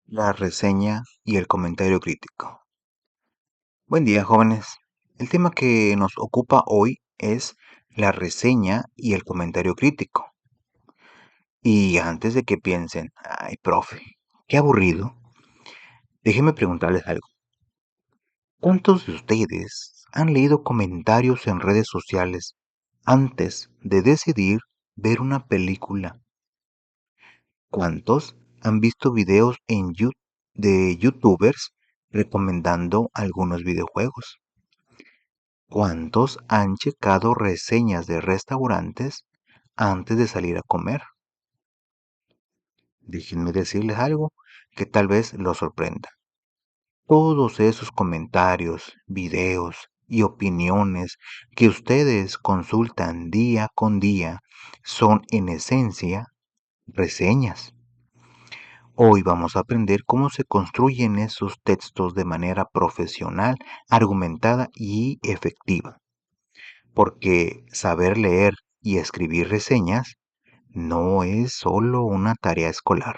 La reseña y el comentario crítico. Buen día, jóvenes. El tema que nos ocupa hoy es la reseña y el comentario crítico. Y antes de que piensen, ay, profe, qué aburrido, déjenme preguntarles algo. ¿Cuántos de ustedes han leído comentarios en redes sociales antes de decidir ver una película? ¿Cuántos han visto videos de YouTubers recomendando algunos videojuegos? ¿Cuántos han checado reseñas de restaurantes antes de salir a comer? Déjenme decirles algo que tal vez los sorprenda. Todos esos comentarios, videos y opiniones que ustedes consultan día con día son en esencia reseñas. Hoy vamos a aprender cómo se construyen esos textos de manera profesional, argumentada y efectiva. Porque saber leer y escribir reseñas no es solo una tarea escolar,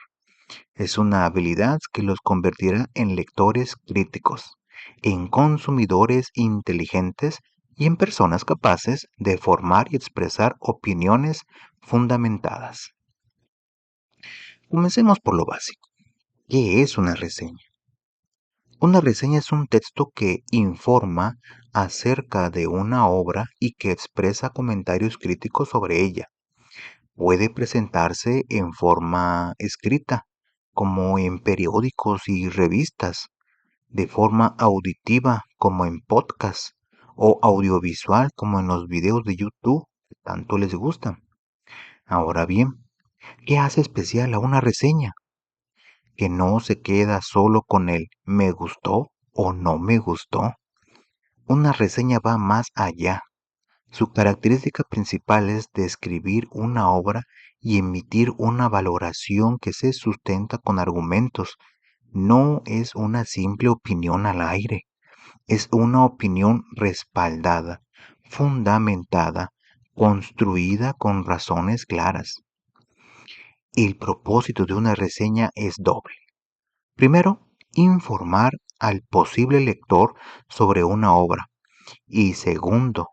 es una habilidad que los convertirá en lectores críticos, en consumidores inteligentes y en personas capaces de formar y expresar opiniones fundamentadas. Comencemos por lo básico. ¿Qué es una reseña? Una reseña es un texto que informa acerca de una obra y que expresa comentarios críticos sobre ella. Puede presentarse en forma escrita, como en periódicos y revistas, de forma auditiva, como en podcast, o audiovisual, como en los videos de YouTube que tanto les gustan. Ahora bien, ¿qué hace especial a una reseña? Que no se queda solo con el me gustó o no me gustó. Una reseña va más allá. Su característica principal es describir una obra y emitir una valoración que se sustenta con argumentos. No es una simple opinión al aire, es una opinión respaldada, fundamentada, construida con razones claras. El propósito de una reseña es doble. Primero, informar al posible lector sobre una obra. Y segundo,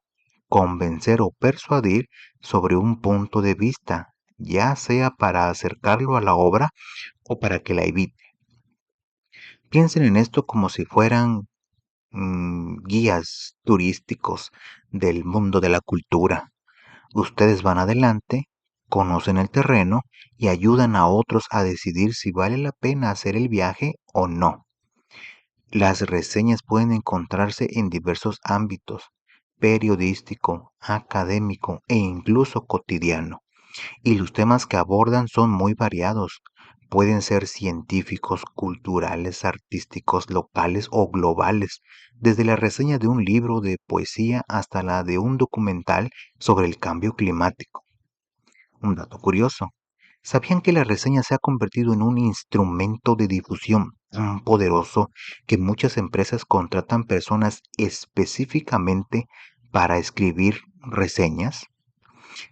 convencer o persuadir sobre un punto de vista, ya sea para acercarlo a la obra o para que la evite. Piensen en esto como si fueran guías turísticos del mundo de la cultura. Ustedes van adelante, conocen el terreno y ayudan a otros a decidir si vale la pena hacer el viaje o no. Las reseñas pueden encontrarse en diversos ámbitos: periodístico, académico e incluso cotidiano. Y los temas que abordan son muy variados. Pueden ser científicos, culturales, artísticos, locales o globales, desde la reseña de un libro de poesía hasta la de un documental sobre el cambio climático. Un dato curioso: ¿sabían que la reseña se ha convertido en un instrumento de difusión tan poderoso que muchas empresas contratan personas específicamente para escribir reseñas?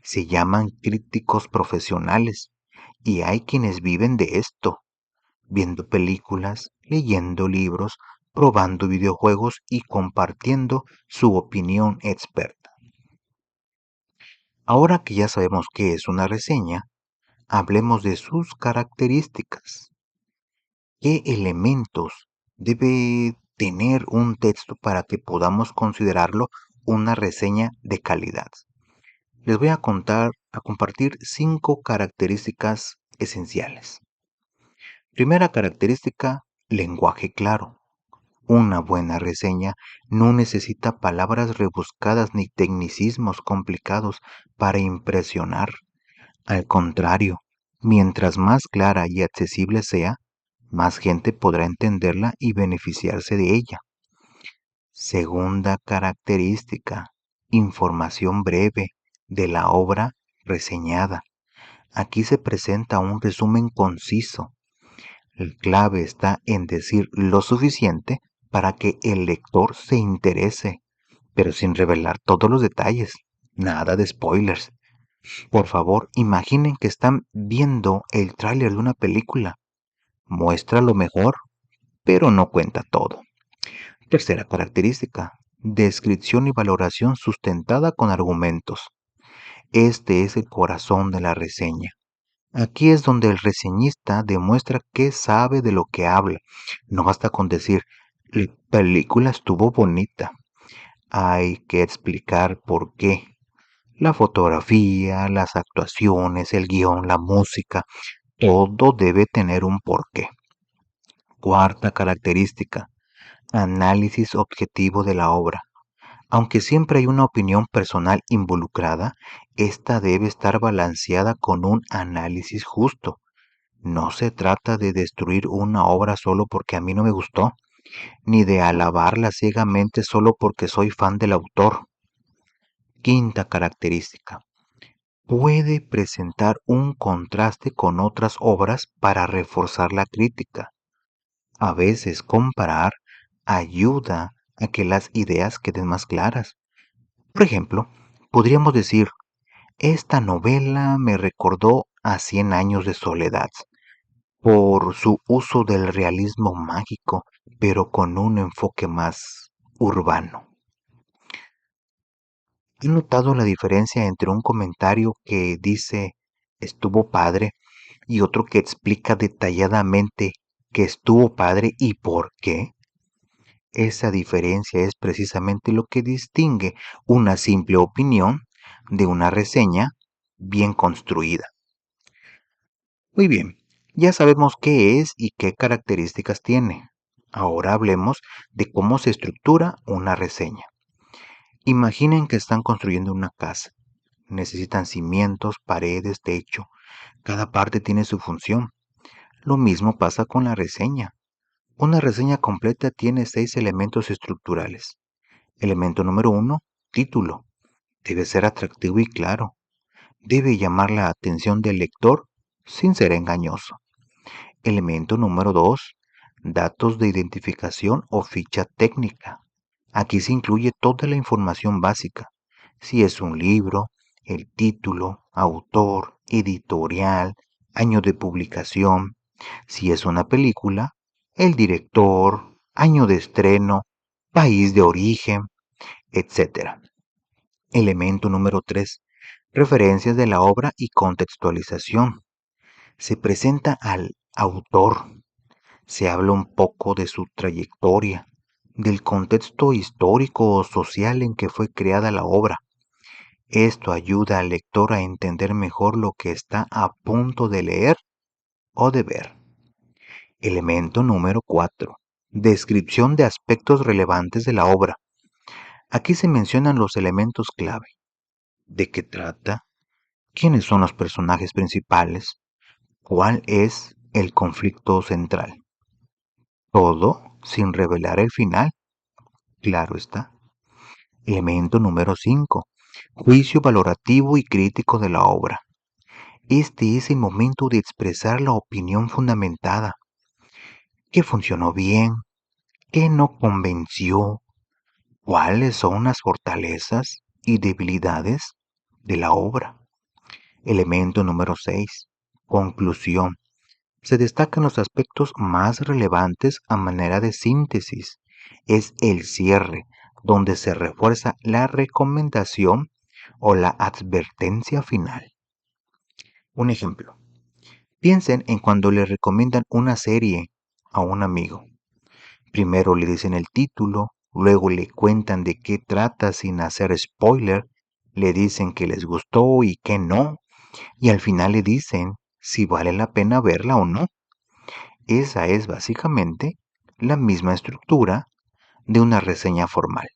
Se llaman críticos profesionales y hay quienes viven de esto, viendo películas, leyendo libros, probando videojuegos y compartiendo su opinión experta. Ahora que ya sabemos qué es una reseña, hablemos de sus características. ¿Qué elementos debe tener un texto para que podamos considerarlo una reseña de calidad? Les voy a compartir 5 características esenciales. Primera característica: lenguaje claro. Una buena reseña no necesita palabras rebuscadas ni tecnicismos complicados para impresionar. Al contrario, mientras más clara y accesible sea, más gente podrá entenderla y beneficiarse de ella. Segunda característica: información breve de la obra reseñada. Aquí se presenta un resumen conciso. La clave está en decir lo suficiente para que el lector se interese, pero sin revelar todos los detalles. Nada de spoilers. Por favor, imaginen que están viendo el tráiler de una película. Muestra lo mejor, pero no cuenta todo. Tercera característica, descripción y valoración sustentada con argumentos. Este es el corazón de la reseña. Aquí es donde el reseñista demuestra que sabe de lo que habla. No basta con decir, la película estuvo bonita. Hay que explicar por qué. La fotografía, las actuaciones, el guión, la música, todo debe tener un porqué. Cuarta característica, análisis objetivo de la obra. Aunque siempre hay una opinión personal involucrada, esta debe estar balanceada con un análisis justo. No se trata de destruir una obra solo porque a mí no me gustó, ni de alabarla ciegamente solo porque soy fan del autor. Quinta característica. Puede presentar un contraste con otras obras para reforzar la crítica. A veces comparar ayuda a que las ideas queden más claras. Por ejemplo, podríamos decir, esta novela me recordó a Cien años de soledad, por su uso del realismo mágico, pero con un enfoque más urbano. ¿He notado la diferencia entre un comentario que dice estuvo padre y otro que explica detalladamente que estuvo padre y por qué? Esa diferencia es precisamente lo que distingue una simple opinión de una reseña bien construida. Muy bien, ya sabemos qué es y qué características tiene. Ahora hablemos de cómo se estructura una reseña. Imaginen que están construyendo una casa. Necesitan cimientos, paredes, techo. Cada parte tiene su función. Lo mismo pasa con la reseña. Una reseña completa tiene 6 elementos estructurales. Elemento número 1, título. Debe ser atractivo y claro. Debe llamar la atención del lector sin ser engañoso. Elemento número 2, datos de identificación o ficha técnica. Aquí se incluye toda la información básica. Si es un libro, el título, autor, editorial, año de publicación. Si es una película, el director, año de estreno, país de origen, etc. Elemento número 3. Referencias de la obra y contextualización. Se presenta al autor, se habla un poco de su trayectoria, del contexto histórico o social en que fue creada la obra. Esto ayuda al lector a entender mejor lo que está a punto de leer o de ver. Elemento número 4. Descripción de aspectos relevantes de la obra. Aquí se mencionan los elementos clave. ¿De qué trata? ¿Quiénes son los personajes principales? ¿Cuál es el conflicto central? Todo sin revelar el final, claro está. Elemento número 5. Juicio valorativo y crítico de la obra. Este es el momento de expresar la opinión fundamentada. ¿Qué funcionó bien? ¿Qué no convenció? ¿Cuáles son las fortalezas y debilidades de la obra? Elemento número 6. Conclusión. Se destacan los aspectos más relevantes a manera de síntesis. Es el cierre, donde se refuerza la recomendación o la advertencia final. Un ejemplo. Piensen en cuando le recomiendan una serie a un amigo. Primero le dicen el título, luego le cuentan de qué trata sin hacer spoiler, le dicen que les gustó y que no, y al final le dicen si vale la pena verla o no. Esa es básicamente la misma estructura de una reseña formal.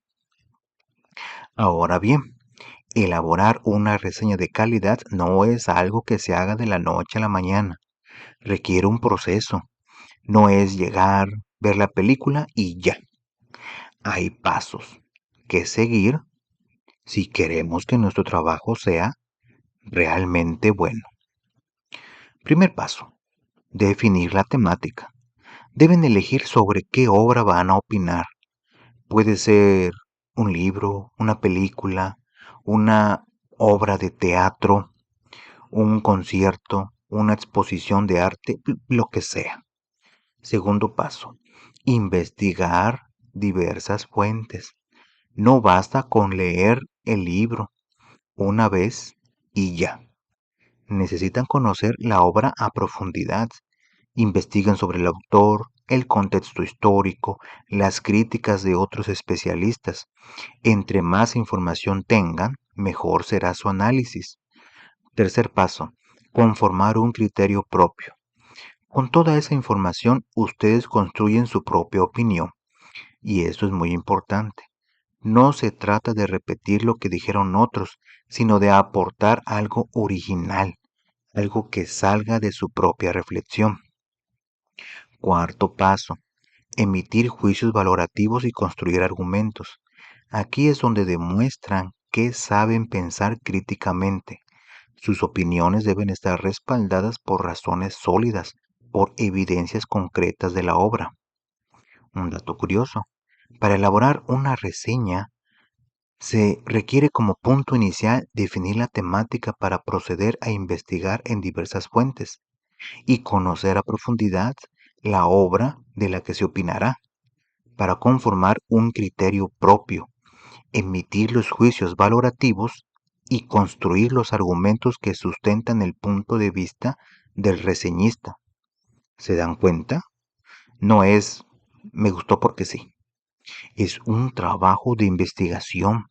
Ahora bien, elaborar una reseña de calidad no es algo que se haga de la noche a la mañana. Requiere un proceso. No es llegar, ver la película y ya. Hay pasos que seguir si queremos que nuestro trabajo sea realmente bueno. Primer paso, definir la temática. Deben elegir sobre qué obra van a opinar. Puede ser un libro, una película, una obra de teatro, un concierto, una exposición de arte, lo que sea. Segundo paso, investigar diversas fuentes. No basta con leer el libro una vez y ya. Necesitan conocer la obra a profundidad. Investigan sobre el autor, el contexto histórico, las críticas de otros especialistas. Entre más información tengan, mejor será su análisis. Tercer paso, conformar un criterio propio. Con toda esa información, ustedes construyen su propia opinión. Y esto es muy importante. No se trata de repetir lo que dijeron otros, sino de aportar algo original, algo que salga de su propia reflexión. Cuarto paso, emitir juicios valorativos y construir argumentos. Aquí es donde demuestran que saben pensar críticamente. Sus opiniones deben estar respaldadas por razones sólidas, por evidencias concretas de la obra. Un dato curioso, para elaborar una reseña se requiere como punto inicial definir la temática para proceder a investigar en diversas fuentes y conocer a profundidad la obra de la que se opinará, para conformar un criterio propio, emitir los juicios valorativos y construir los argumentos que sustentan el punto de vista del reseñista. ¿Se dan cuenta? No es me gustó porque sí. Es un trabajo de investigación,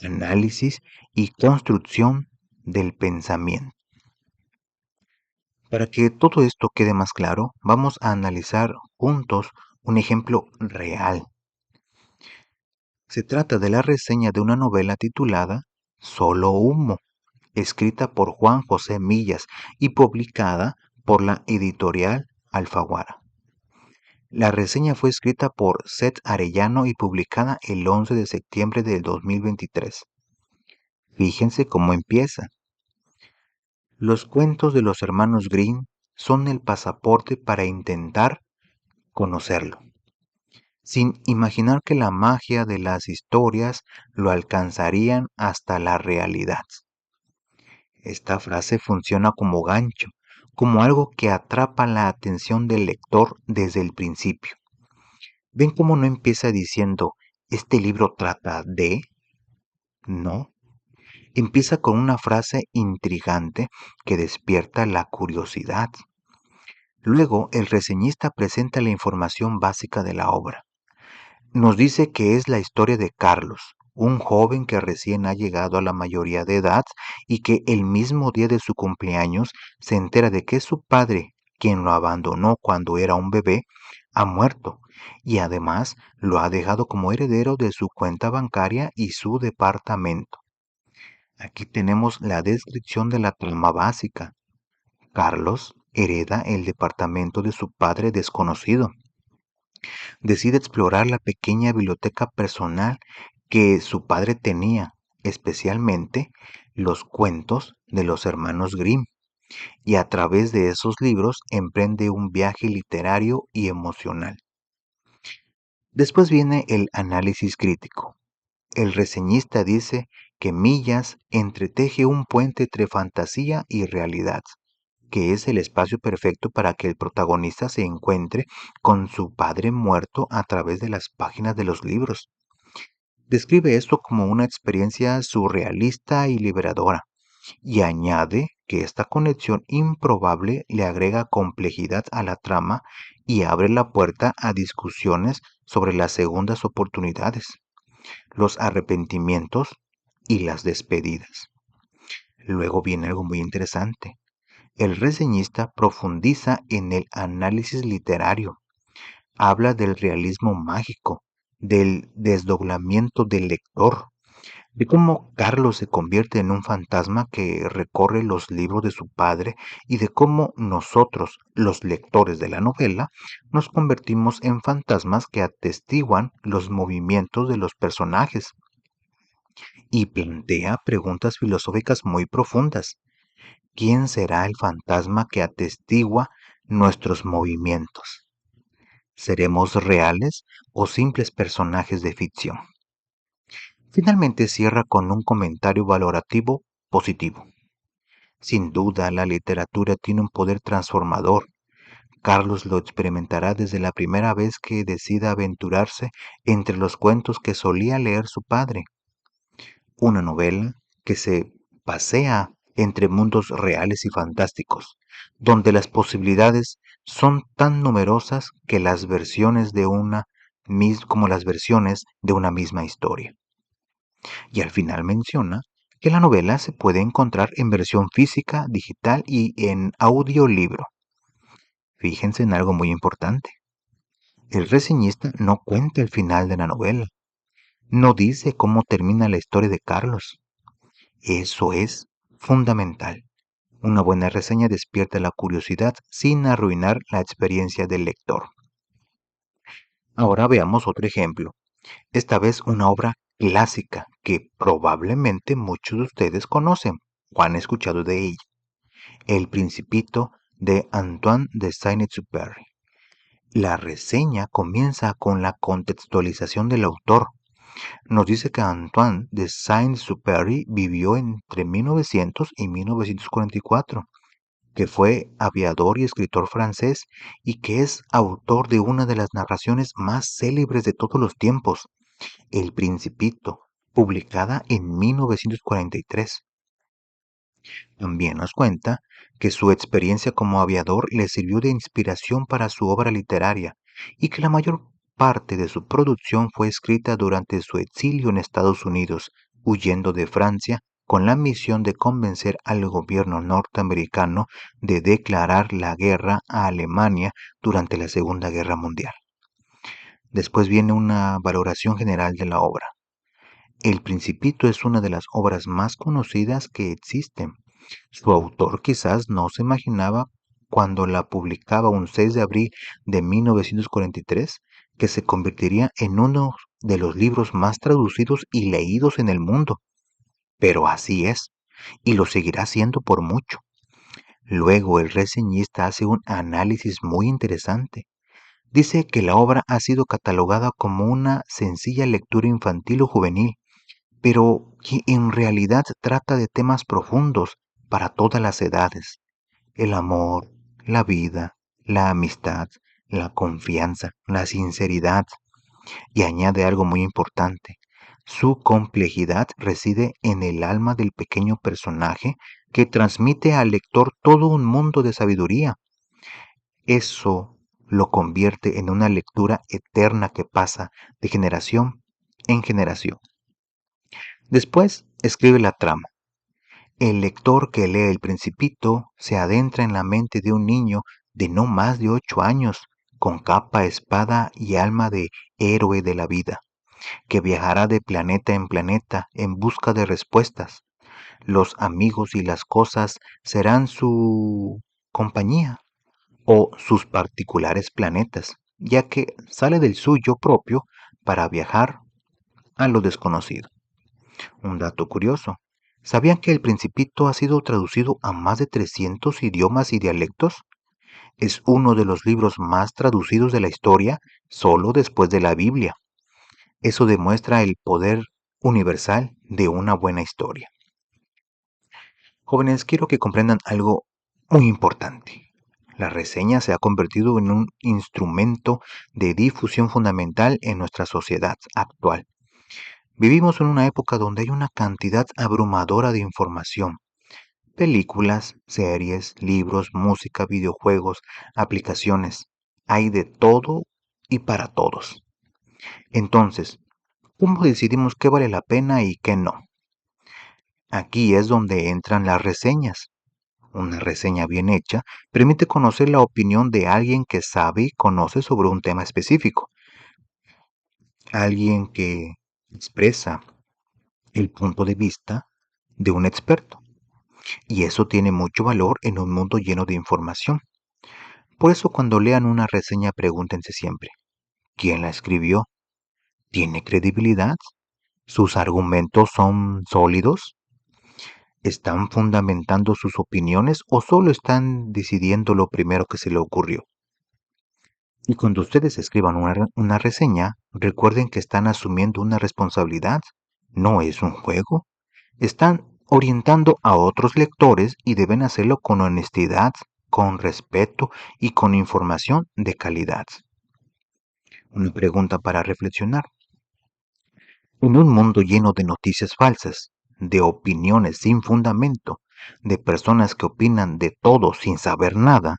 análisis y construcción del pensamiento. Para que todo esto quede más claro, vamos a analizar juntos un ejemplo real. Se trata de la reseña de una novela titulada Solo Humo, escrita por Juan José Millas y publicada por la editorial Alfaguara. La reseña fue escrita por Seth Arellano y publicada el 11 de septiembre del 2023. Fíjense cómo empieza. Los cuentos de los hermanos Grimm son el pasaporte para intentar conocerlo, sin imaginar que la magia de las historias lo alcanzarían hasta la realidad. Esta frase funciona como gancho, como algo que atrapa la atención del lector desde el principio. ¿Ven cómo no empieza diciendo, este libro trata de? No. Empieza con una frase intrigante que despierta la curiosidad. Luego, el reseñista presenta la información básica de la obra. Nos dice que es la historia de Carlos, un joven que recién ha llegado a la mayoría de edad y que el mismo día de su cumpleaños se entera de que su padre, quien lo abandonó cuando era un bebé, ha muerto y además lo ha dejado como heredero de su cuenta bancaria y su departamento. Aquí tenemos la descripción de la trama básica. Carlos hereda el departamento de su padre desconocido. Decide explorar la pequeña biblioteca personal que su padre tenía, especialmente los cuentos de los hermanos Grimm, y a través de esos libros emprende un viaje literario y emocional. Después viene el análisis crítico. El reseñista dice que Millas entreteje un puente entre fantasía y realidad, que es el espacio perfecto para que el protagonista se encuentre con su padre muerto a través de las páginas de los libros. Describe esto como una experiencia surrealista y liberadora, y añade que esta conexión improbable le agrega complejidad a la trama y abre la puerta a discusiones sobre las segundas oportunidades, los arrepentimientos y las despedidas. Luego viene algo muy interesante. El reseñista profundiza en el análisis literario, habla del realismo mágico, del desdoblamiento del lector, de cómo Carlos se convierte en un fantasma que recorre los libros de su padre y de cómo nosotros, los lectores de la novela, nos convertimos en fantasmas que atestiguan los movimientos de los personajes y plantea preguntas filosóficas muy profundas. ¿Quién será el fantasma que atestigua nuestros movimientos? ¿Seremos reales o simples personajes de ficción? Finalmente cierra con un comentario valorativo positivo. Sin duda, la literatura tiene un poder transformador. Carlos lo experimentará desde la primera vez que decida aventurarse entre los cuentos que solía leer su padre. Una novela que se pasea entre mundos reales y fantásticos, donde las posibilidades son tan numerosas que las versiones de como las versiones de una misma historia. Y al final menciona que la novela se puede encontrar en versión física, digital y en audiolibro. Fíjense en algo muy importante. El reseñista no cuenta el final de la novela, no dice cómo termina la historia de Carlos. Eso es fundamental. Una buena reseña despierta la curiosidad sin arruinar la experiencia del lector. Ahora veamos otro ejemplo, esta vez una obra clásica que probablemente muchos de ustedes conocen o han escuchado de ella, El Principito de Antoine de Saint-Exupéry. La reseña comienza con la contextualización del autor. Nos dice que Antoine de Saint-Exupéry vivió entre 1900 y 1944, que fue aviador y escritor francés y que es autor de una de las narraciones más célebres de todos los tiempos, El Principito, publicada en 1943. También nos cuenta que su experiencia como aviador le sirvió de inspiración para su obra literaria y que la mayor parte de su producción fue escrita durante su exilio en Estados Unidos, huyendo de Francia con la misión de convencer al gobierno norteamericano de declarar la guerra a Alemania durante la Segunda Guerra Mundial. Después viene una valoración general de la obra. El Principito es una de las obras más conocidas que existen. Su autor quizás no se imaginaba cuando la publicaba un 6 de abril de 1943 que se convertiría en uno de los libros más traducidos y leídos en el mundo. Pero así es, y lo seguirá siendo por mucho. Luego el reseñista hace un análisis muy interesante. Dice que la obra ha sido catalogada como una sencilla lectura infantil o juvenil, pero que en realidad trata de temas profundos para todas las edades: el amor, la vida, la amistad, la confianza, la sinceridad. Y añade algo muy importante: su complejidad reside en el alma del pequeño personaje que transmite al lector todo un mundo de sabiduría. Eso lo convierte en una lectura eterna que pasa de generación en generación. Después escribe la trama. El lector que lee El Principito se adentra en la mente de un niño de no más de 8 años, con capa, espada y alma de héroe de la vida, que viajará de planeta en planeta en busca de respuestas. Los amigos y las cosas serán su compañía o sus particulares planetas, ya que sale del suyo propio para viajar a lo desconocido. Un dato curioso: ¿sabían que El Principito ha sido traducido a más de 300 idiomas y dialectos? Es uno de los libros más traducidos de la historia, solo después de la Biblia. Eso demuestra el poder universal de una buena historia. Jóvenes, quiero que comprendan algo muy importante. La reseña se ha convertido en un instrumento de difusión fundamental en nuestra sociedad actual. Vivimos en una época donde hay una cantidad abrumadora de información: películas, series, libros, música, videojuegos, aplicaciones. Hay de todo y para todos. Entonces, ¿cómo decidimos qué vale la pena y qué no? Aquí es donde entran las reseñas. Una reseña bien hecha permite conocer la opinión de alguien que sabe y conoce sobre un tema específico. Alguien que expresa el punto de vista de un experto. Y eso tiene mucho valor en un mundo lleno de información. Por eso cuando lean una reseña pregúntense siempre: ¿quién la escribió? ¿Tiene credibilidad? ¿Sus argumentos son sólidos? ¿Están fundamentando sus opiniones o solo están decidiendo lo primero que se le ocurrió? Y cuando ustedes escriban una reseña, recuerden que están asumiendo una responsabilidad. No es un juego. Están orientando a otros lectores y deben hacerlo con honestidad, con respeto y con información de calidad. Una pregunta para reflexionar. En un mundo lleno de noticias falsas, de opiniones sin fundamento, de personas que opinan de todo sin saber nada,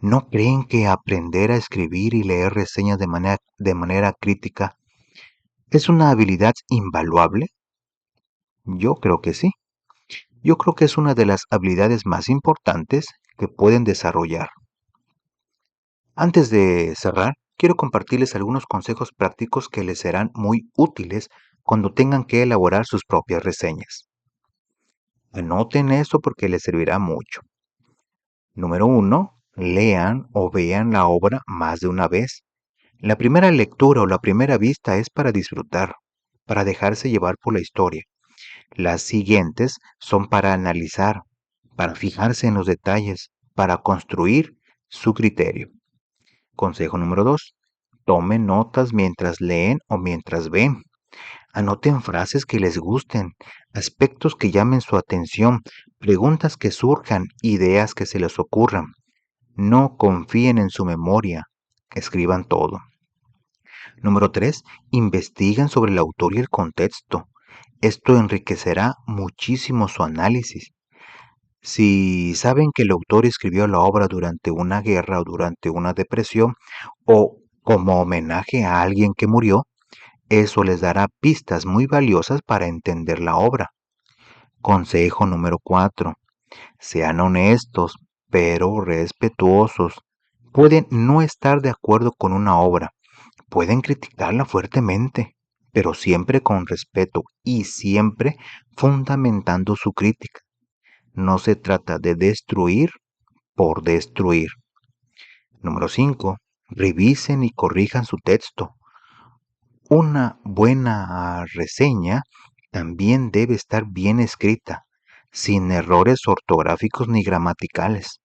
¿no creen que aprender a escribir y leer reseñas de manera crítica es una habilidad invaluable? Yo creo que sí. Yo creo que es una de las habilidades más importantes que pueden desarrollar. Antes de cerrar, quiero compartirles algunos consejos prácticos que les serán muy útiles cuando tengan que elaborar sus propias reseñas. Anoten esto porque les servirá mucho. Número 1. Lean o vean la obra más de una vez. La primera lectura o la primera vista es para disfrutar, para dejarse llevar por la historia. Las siguientes son para analizar, para fijarse en los detalles, para construir su criterio. Consejo número 2. Tomen notas mientras leen o mientras ven. Anoten frases que les gusten, aspectos que llamen su atención, preguntas que surjan, ideas que se les ocurran. No confíen en su memoria, escriban todo. Número 3. Investiguen sobre el autor y el contexto. Esto enriquecerá muchísimo su análisis. Si saben que el autor escribió la obra durante una guerra o durante una depresión o como homenaje a alguien que murió, eso les dará pistas muy valiosas para entender la obra. Consejo número 4. Sean honestos, pero respetuosos. Pueden no estar de acuerdo con una obra, pueden criticarla fuertemente, pero siempre con respeto y siempre fundamentando su crítica. No se trata de destruir por destruir. Número 5. Revisen y corrijan su texto. Una buena reseña también debe estar bien escrita, sin errores ortográficos ni gramaticales.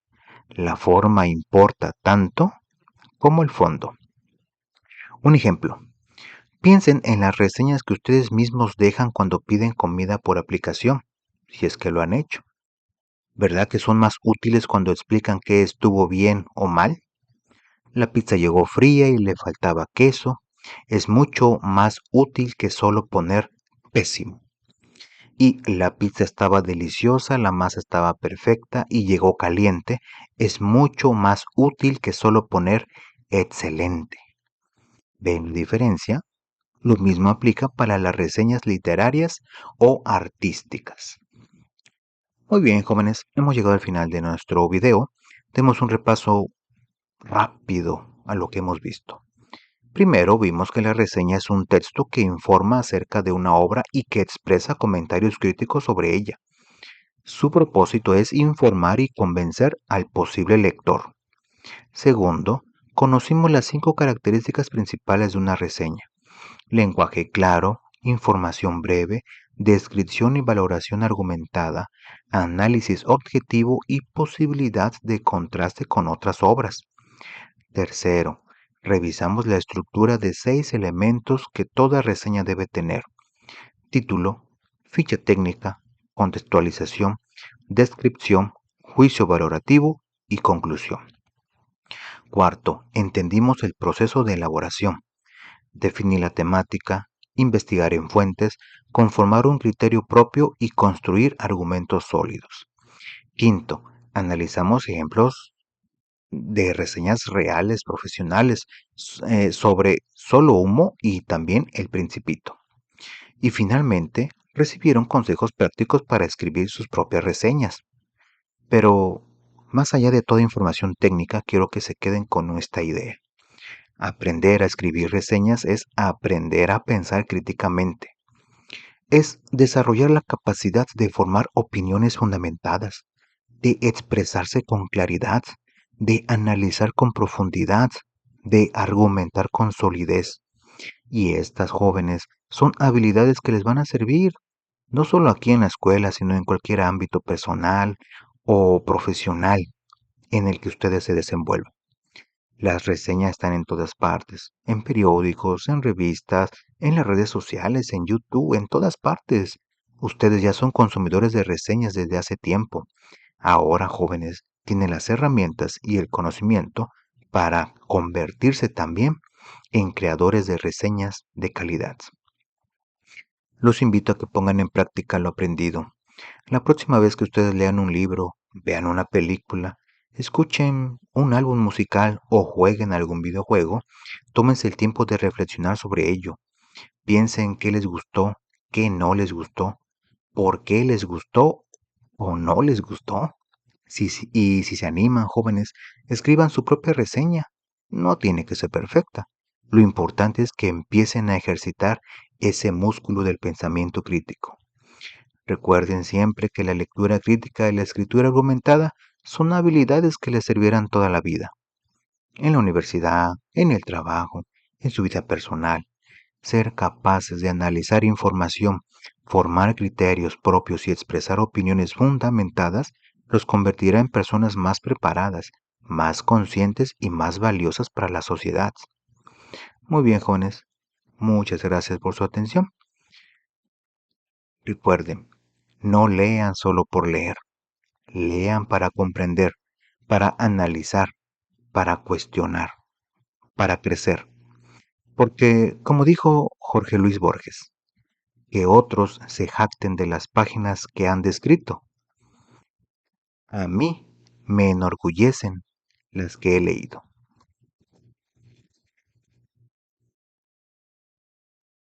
La forma importa tanto como el fondo. Un ejemplo. Piensen en las reseñas que ustedes mismos dejan cuando piden comida por aplicación, si es que lo han hecho. ¿Verdad que son más útiles cuando explican qué estuvo bien o mal? La pizza llegó fría y le faltaba queso. Es mucho más útil que solo poner pésimo. Y la pizza estaba deliciosa, la masa estaba perfecta y llegó caliente. Es mucho más útil que solo poner excelente. ¿Ven la diferencia? Lo mismo aplica para las reseñas literarias o artísticas. Muy bien, jóvenes, hemos llegado al final de nuestro video. Demos un repaso rápido a lo que hemos visto. Primero vimos que la reseña es un texto que informa acerca de una obra y que expresa comentarios críticos sobre ella. Su propósito es informar y convencer al posible lector. Segundo, conocimos las 5 características principales de una reseña: lenguaje claro, información breve, descripción y valoración argumentada, análisis objetivo y posibilidad de contraste con otras obras. Tercero, revisamos la estructura de 6 elementos que toda reseña debe tener: título, ficha técnica, contextualización, descripción, juicio valorativo y conclusión. Cuarto, entendimos el proceso de elaboración: definir la temática, investigar en fuentes, conformar un criterio propio y construir argumentos sólidos. Quinto, analizamos ejemplos de reseñas reales, profesionales, sobre Solo Humo y también El Principito. Y finalmente, recibieron consejos prácticos para escribir sus propias reseñas. Pero, más allá de toda información técnica, quiero que se queden con esta idea. Aprender a escribir reseñas es aprender a pensar críticamente. Es desarrollar la capacidad de formar opiniones fundamentadas, de expresarse con claridad, de analizar con profundidad, de argumentar con solidez. Y estas jóvenes son habilidades que les van a servir no solo aquí en la escuela, sino en cualquier ámbito personal o profesional en el que ustedes se desenvuelvan. Las reseñas están en todas partes, en periódicos, en revistas, en las redes sociales, en YouTube, en todas partes. Ustedes ya son consumidores de reseñas desde hace tiempo. Ahora, jóvenes, tiene las herramientas y el conocimiento para convertirse también en creadores de reseñas de calidad. Los invito a que pongan en práctica lo aprendido. La próxima vez que ustedes lean un libro, vean una película, escuchen un álbum musical o jueguen algún videojuego, tómense el tiempo de reflexionar sobre ello. Piensen qué les gustó, qué no les gustó, por qué les gustó o no les gustó. Y si se animan, jóvenes, escriban su propia reseña. No tiene que ser perfecta. Lo importante es que empiecen a ejercitar ese músculo del pensamiento crítico. Recuerden siempre que la lectura crítica y la escritura argumentada son habilidades que les servirán toda la vida. En la universidad, en el trabajo, en su vida personal. Ser capaces de analizar información, formar criterios propios y expresar opiniones fundamentadas los convertirá en personas más preparadas, más conscientes y más valiosas para la sociedad. Muy bien, jóvenes. Muchas gracias por su atención. Recuerden, no lean solo por leer. Lean para comprender, para analizar, para cuestionar, para crecer. Porque, como dijo Jorge Luis Borges, que otros se jacten de las páginas que han descrito. A mí me enorgullecen las que he leído.